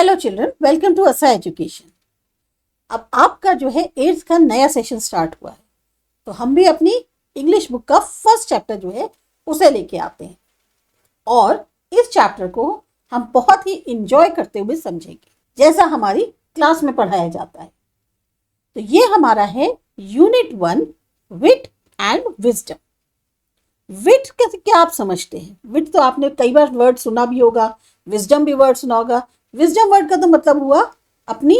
Hello children, welcome to असा education. अब आपका जो है 8th का नया सेशन स्टार्ट हुआ है, तो हम भी अपनी इंग्लिश बुक का फर्स्ट चैप्टर जो है उसे लेके आते हैं और इस चैप्टर को हम बहुत ही इंजॉय करते हुए समझेंगे, जैसा हमारी क्लास में पढ़ाया जाता है। तो ये हमारा है यूनिट 1, विट एंड विजडम। विट क्या आप समझते हैं? विट तो आपने कई बार वर्ड सुना भी होगा, विजडम भी वर्ड सुना होगा। विजडम वर्ड का तो मतलब हुआ अपनी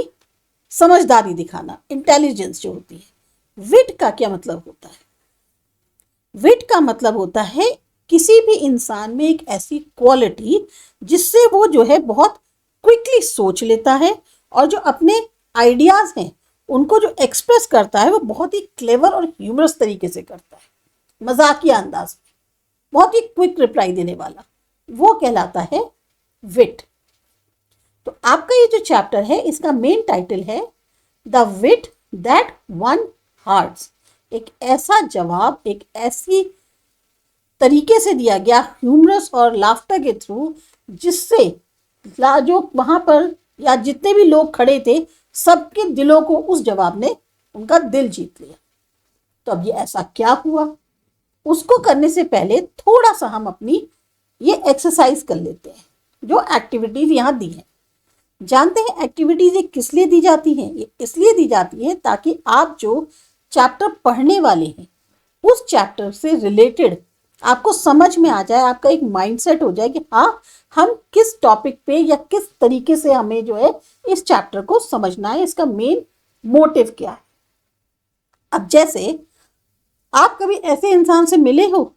समझदारी दिखाना, इंटेलिजेंस जो होती है। विट का क्या मतलब होता है? विट का मतलब होता है किसी भी इंसान में एक ऐसी क्वालिटी जिससे वो जो है बहुत क्विकली सोच लेता है और जो अपने आइडियाज हैं उनको जो एक्सप्रेस करता है वो बहुत ही क्लेवर और ह्यूमरस तरीके से करता है, मजाकिया अंदाज में, बहुत ही क्विक रिप्लाई देने वाला, वो कहलाता है विट। तो आपका ये जो चैप्टर है इसका मेन टाइटल है the wheat that one hearts. एक ऐसा जवाब, एक ऐसी तरीके से दिया गया ह्यूमरस और लाफ्टर के थ्रू, जिससे जो वहां पर या जितने भी लोग खड़े थे सबके दिलों को उस जवाब ने उनका दिल जीत लिया। तो अब ये ऐसा क्या हुआ, उसको करने से पहले थोड़ा सा हम अपनी ये एक्सरसाइज कर लेते हैं। जो एक्टिविटीज यहाँ दी हैं, जानते हैं एक्टिविटीज ये किस लिए दी जाती हैं? ये इसलिए दी जाती है ताकि आप जो चैप्टर पढ़ने वाले हैं उस चैप्टर से रिलेटेड आपको समझ में आ जाए, आपका एक माइंडसेट हो जाए कि हाँ, हम किस टॉपिक पे या किस तरीके से हमें जो है इस चैप्टर को समझना है, इसका मेन मोटिव क्या है। अब जैसे आप कभी ऐसे इंसान से मिले हो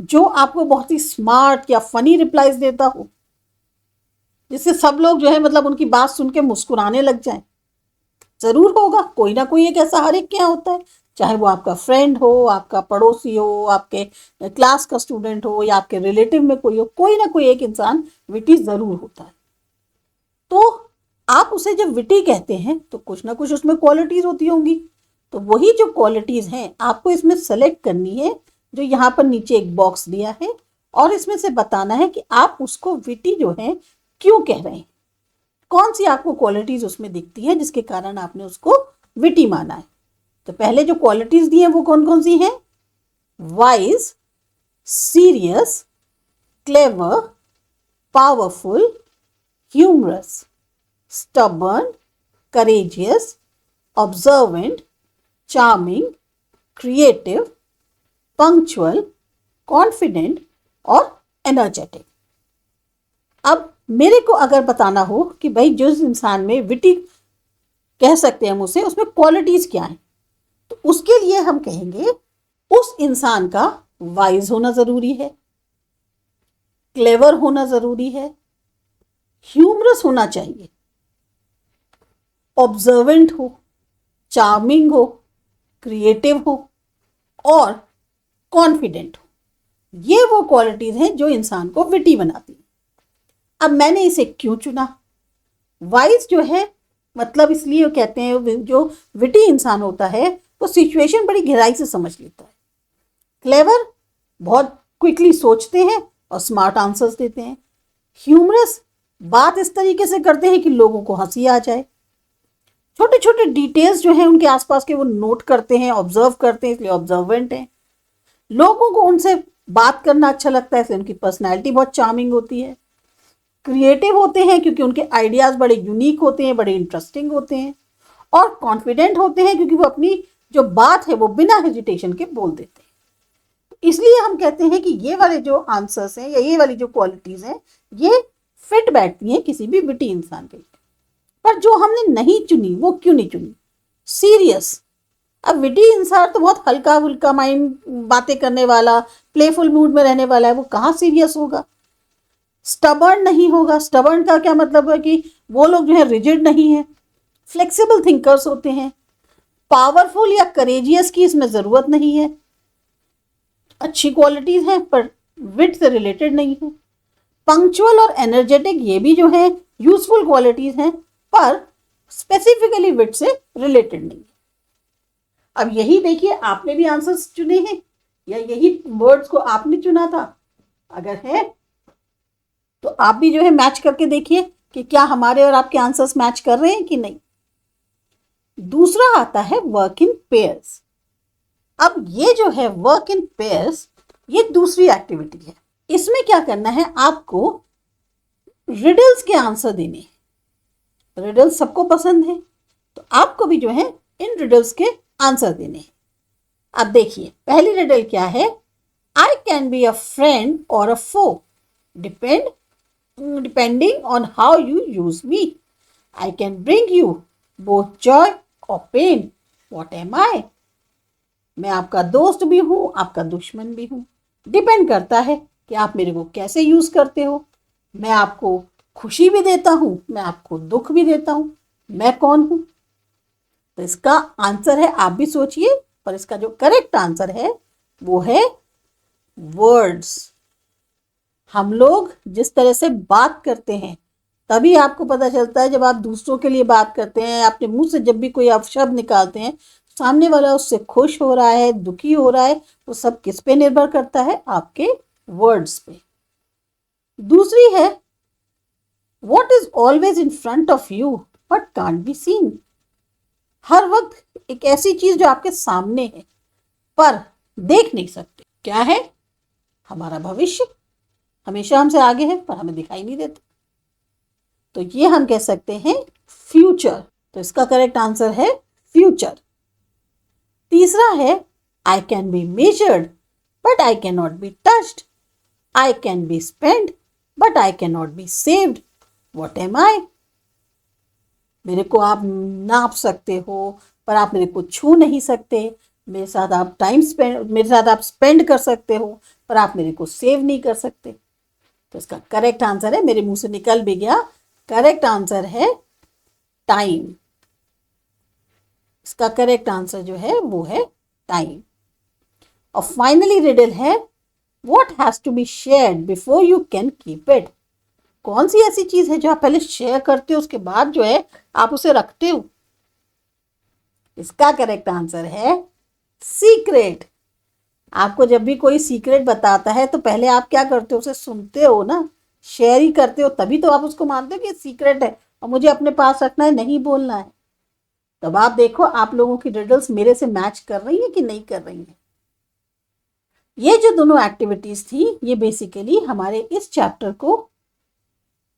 जो आपको बहुत ही स्मार्ट या फनी रिप्लाईज देता हो, जिससे सब लोग जो है मतलब उनकी बात सुन के मुस्कुराने लग जाएं? जरूर होगा, कोई ना कोई एक ऐसा हर एक क्या होता है, चाहे वो आपका फ्रेंड हो, आपका पड़ोसी हो, आपके क्लास का स्टूडेंट हो या आपके रिलेटिव में कोई हो, कोई ना कोई एक इंसान विटी जरूर होता है। तो आप उसे जब विटी कहते हैं तो कुछ ना कुछ उसमें क्वालिटीज होती होंगी। तो वही जो क्वालिटीज हैं आपको इसमें सेलेक्ट करनी है, जो यहाँ पर नीचे एक बॉक्स दिया है, और इसमें से बताना है कि आप उसको विटी जो है क्यों कह रहे हैं, कौन सी आपको क्वालिटीज उसमें दिखती हैं जिसके कारण आपने उसको विटी माना है। तो पहले जो क्वालिटीज दी हैं वो कौन कौन सी हैं? Wise, serious, clever, powerful, humorous, stubborn, courageous, observant, charming, creative, punctual, confident और एनर्जेटिक। अब मेरे को अगर बताना हो कि भाई जिस इंसान में विटी कह सकते हैं हम उसे, उसमें क्वालिटीज क्या हैं, तो उसके लिए हम कहेंगे उस इंसान का वाइज होना जरूरी है, क्लेवर होना जरूरी है, ह्यूमरस होना चाहिए, ऑब्जर्वेंट हो, चार्मिंग हो, क्रिएटिव हो और कॉन्फिडेंट हो। ये वो क्वालिटीज हैं जो इंसान को विटी बनाती है। अब मैंने इसे क्यों चुना? वाइज जो है मतलब इसलिए कहते हैं जो विटी इंसान होता है वो सिचुएशन बड़ी गहराई से समझ लेता है। क्लेवर बहुत क्विकली सोचते हैं और स्मार्ट आंसर्स देते हैं। ह्यूमरस बात इस तरीके से करते हैं कि लोगों को हंसी आ जाए। छोटे छोटे डिटेल्स जो हैं उनके आसपास के वो नोट करते हैं, ऑब्जर्व करते हैं, इसलिए ऑब्जर्वेंट हैं। लोगों को उनसे बात करना अच्छा लगता है, इसलिए उनकी पर्सनैलिटी बहुत चार्मिंग होती है। क्रिएटिव होते हैं क्योंकि उनके आइडियाज बड़े यूनिक होते हैं, बड़े इंटरेस्टिंग होते हैं। और कॉन्फिडेंट होते हैं क्योंकि वो अपनी जो बात है वो बिना हेजिटेशन के बोल देते हैं। इसलिए हम कहते हैं कि ये वाले जो आंसर्स हैं या ये वाली जो क्वालिटीज हैं ये फिट बैठती हैं किसी भी विटी इंसान के लिए। पर जो हमने नहीं चुनी वो क्यों नहीं चुनी? सीरियस। अब विटी इंसान तो बहुत हल्का फुल्का माइंड, बातें करने वाला, प्लेफुल मूड में रहने वाला है, वो कहाँ सीरियस होगा? स्टबर्न नहीं होगा। स्टबर्न का क्या मतलब है कि वो लोग जो है रिजिड नहीं है, फ्लेक्सिबल थिंकर्स होते हैं। पावरफुल या करेजियस की इसमें जरूरत नहीं है, अच्छी क्वालिटीज हैं पर विट से रिलेटेड नहीं है। पंक्चुअल और एनर्जेटिक ये भी जो है यूजफुल क्वालिटीज हैं पर स्पेसिफिकली विट से रिलेटेड नहीं है। अब यही देखिए, आपने भी आंसर्स चुने हैं या यही वर्ड्स को आपने चुना था? अगर है तो आप भी जो है मैच करके देखिए कि क्या हमारे और आपके आंसर्स मैच कर रहे हैं कि नहीं। दूसरा आता है वर्क इन पेयर्स। अब ये जो है वर्क इन पेयर्स, ये दूसरी एक्टिविटी है। इसमें क्या करना है, आपको रिडल्स के आंसर देने। रिडल्स सबको पसंद है, तो आपको भी जो है इन रिडल्स के आंसर देने हैं। अब देखिए पहली रिडल क्या है। I can be a friend और a foe depending on how you use me. I can bring you both joy और पेन। What am I. मैं आपका दोस्त भी हूँ, आपका दुश्मन भी हूँ। डिपेंड करता है कि आप मेरे को कैसे यूज करते हो। मैं आपको खुशी भी देता हूँ, मैं आपको दुख भी देता हूँ। मैं कौन हूँ। तो इसका आंसर है, आप भी सोचिए, पर इसका जो करेक्ट आंसर है वो है वर्ड्स। हम लोग जिस तरह से बात करते हैं, तभी आपको पता चलता है जब आप दूसरों के लिए बात करते हैं, अपने मुंह से जब भी कोई आप शब्द निकालते हैं, सामने वाला उससे खुश हो रहा है, दुखी हो रहा है, वो सब किस पे निर्भर करता है, आपके वर्ड्स पे। दूसरी है what is always in front of you but can't be seen. हर वक्त एक ऐसी चीज जो आपके सामने है पर देख नहीं सकते। क्या है, हमारा भविष्य। हमेशा हमसे आगे है पर हमें दिखाई नहीं देता। तो ये हम कह सकते हैं फ्यूचर। तो इसका करेक्ट आंसर है फ्यूचर। तीसरा है I can be measured but I can not be touched. I can be spend but I can not be saved. What am I. मेरे को आप नाप सकते हो पर आप मेरे को छू नहीं सकते। मेरे साथ आप स्पेंड कर सकते हो पर आप मेरे को सेव नहीं कर सकते। तो इसका करेक्ट आंसर है, मेरे मुंह से निकल भी गया, करेक्ट आंसर है टाइम। इसका करेक्ट आंसर जो है वो है टाइम। और फाइनली रिडल है what has to be shared before you can keep it. कौन सी ऐसी चीज है जो आप पहले शेयर करते हो, उसके बाद जो है आप उसे रखते हो। इसका करेक्ट आंसर है सीक्रेट। आपको जब भी कोई सीक्रेट बताता है तो पहले आप क्या करते हो, उसे सुनते हो ना, शेयर ही करते हो, तभी तो आप उसको मानते हो कि सीक्रेट है और मुझे अपने पास रखना है, नहीं बोलना है। तब आप देखो आप लोगों की रिडल्स मेरे से मैच कर रही हैं कि नहीं कर रही हैं। ये जो दोनों एक्टिविटीज थी ये बेसिकली हमारे इस चैप्टर को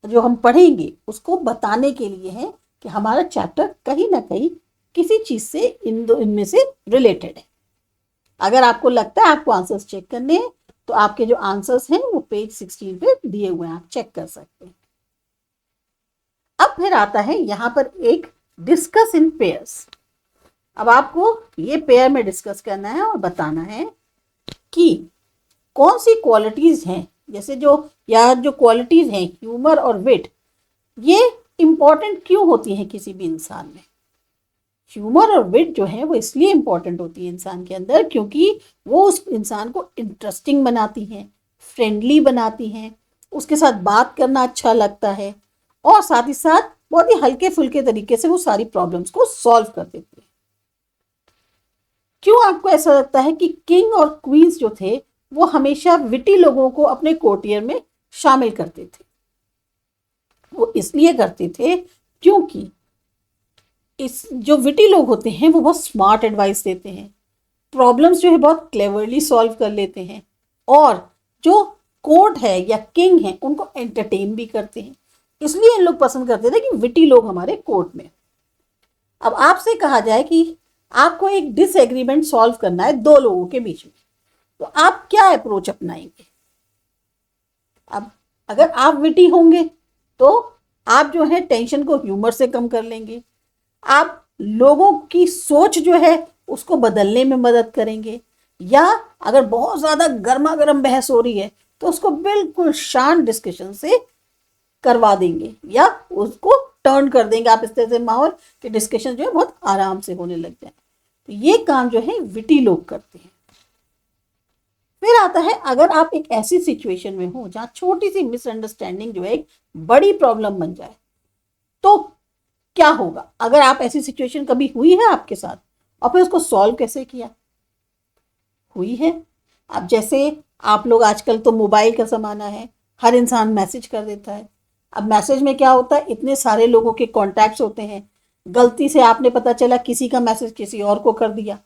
जो हम पढ़ेंगे उसको बताने के लिए है कि हमारा चैप्टर कहीं ना कहीं किसी चीज से इनमें से रिलेटेड है। अगर आपको लगता है आपको आंसर्स चेक करने हैं तो आपके जो आंसर्स हैं वो पेज 16 पे दिए हुए हैं, आप चेक कर सकते हैं। अब फिर आता है यहाँ पर एक डिस्कस इन पेयर्स। अब आपको ये पेयर में डिस्कस करना है और बताना है कि कौन सी क्वालिटीज हैं, जैसे जो क्वालिटीज हैं ह्यूमर और विट, ये इंपॉर्टेंट क्यों होती हैं किसी भी इंसान में। ह्यूमर और विट जो है वो इसलिए इंपॉर्टेंट होती है इंसान के अंदर क्योंकि वो उस इंसान को इंटरेस्टिंग बनाती हैं, फ्रेंडली बनाती हैं, उसके साथ बात करना अच्छा लगता है और साथ ही साथ बहुत ही हल्के फुल्के तरीके से वो सारी प्रॉब्लम्स को सॉल्व कर देती है। क्यों आपको ऐसा लगता है कि किंग और क्वींस जो थे वो हमेशा विटी लोगों को अपने कोर्टियर में शामिल करते थे। वो इसलिए करते थे क्योंकि इस जो विटी लोग होते हैं वो बहुत स्मार्ट एडवाइस देते हैं, प्रॉब्लम्स जो है बहुत क्लेवरली सॉल्व कर लेते हैं और जो कोर्ट है या किंग है उनको एंटरटेन भी करते हैं। इसलिए इन लोग पसंद करते थे कि विटी लोग हमारे कोर्ट में। अब आपसे कहा जाए कि आपको एक डिसएग्रीमेंट सॉल्व करना है दो लोगों के बीच में, तो आप क्या अप्रोच अपनाएंगे। अब अगर आप विटी होंगे तो आप जो है टेंशन को ह्यूमर से कम कर लेंगे, आप लोगों की सोच जो है उसको बदलने में मदद करेंगे, या अगर बहुत ज़्यादा गर्मा गर्म बहस हो रही है तो उसको बिल्कुल शांत डिस्कशन से करवा देंगे या उसको टर्न कर देंगे आप इस तरह से माहौल कि डिस्कशन जो है बहुत आराम से होने लग जाए। तो ये काम जो है विटी लोग करते हैं। फिर आता है अगर आप एक ऐसी सिचुएशन में हो जहां छोटी सी मिसअंडरस्टैंडिंग जो है एक बड़ी प्रॉब्लम बन जाए तो क्या होगा। अगर आप ऐसी सिचुएशन कभी हुई है आपके साथ और फिर उसको सॉल्व कैसे किया, हुई है। अब जैसे आप लोग आजकल तो मोबाइल का ज़माना है, हर इंसान मैसेज कर देता है, अब मैसेज में क्या होता है, इतने सारे लोगों के कॉन्टैक्ट्स होते हैं, गलती से आपने पता चला किसी का मैसेज किसी और को कर दिया,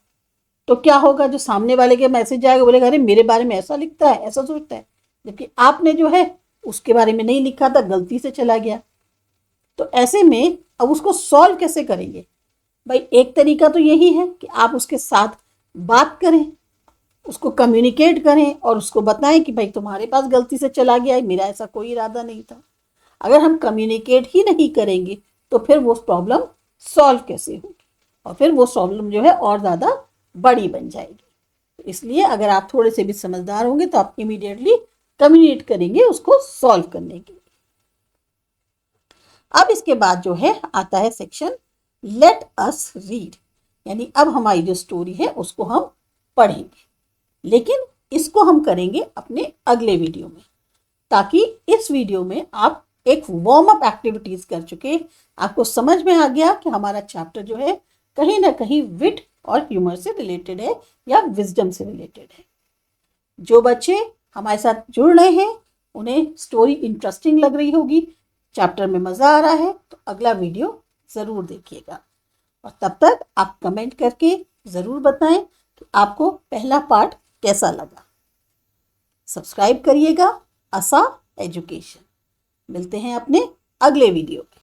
तो क्या होगा, जो सामने वाले के मैसेज आएगा बोलेगा अरे मेरे बारे में ऐसा लिखता है, ऐसा सोचता है, जबकि आपने जो है उसके बारे में नहीं लिखा था, गलती से चला गया। तो ऐसे में अब उसको सॉल्व कैसे करेंगे भाई? एक तरीका तो यही है कि आप उसके साथ बात करें, उसको कम्युनिकेट करें और उसको बताएं कि भाई तुम्हारे पास गलती से चला गया है, मेरा ऐसा कोई इरादा नहीं था। अगर हम कम्युनिकेट ही नहीं करेंगे तो फिर वो प्रॉब्लम सॉल्व कैसे होगी, और फिर वो प्रॉब्लम जो है और ज़्यादा बड़ी बन जाएगी। तो इसलिए अगर आप थोड़े से भी समझदार होंगे तो आप इमीडिएटली कम्युनिकेट करेंगे उसको सॉल्व करने के लिए। अब इसके बाद जो है आता है सेक्शन लेट अस रीड, यानी अब हमारी जो स्टोरी है उसको हम पढ़ेंगे, लेकिन इसको हम करेंगे अपने अगले वीडियो में, ताकि इस वीडियो में आप एक वार्म अप एक्टिविटीज कर चुके, आपको समझ में आ गया कि हमारा चैप्टर जो है कहीं ना कहीं विट और ह्यूमर से रिलेटेड है या विजडम से रिलेटेड है। जो बच्चे हमारे साथ जुड़ रहे हैं उन्हें स्टोरी इंटरेस्टिंग लग रही होगी, चैप्टर में मज़ा आ रहा है, तो अगला वीडियो ज़रूर देखिएगा। और तब तक आप कमेंट करके ज़रूर बताएं कि आपको पहला पार्ट कैसा लगा। सब्सक्राइब करिएगा आसा एजुकेशन। मिलते हैं अपने अगले वीडियो में।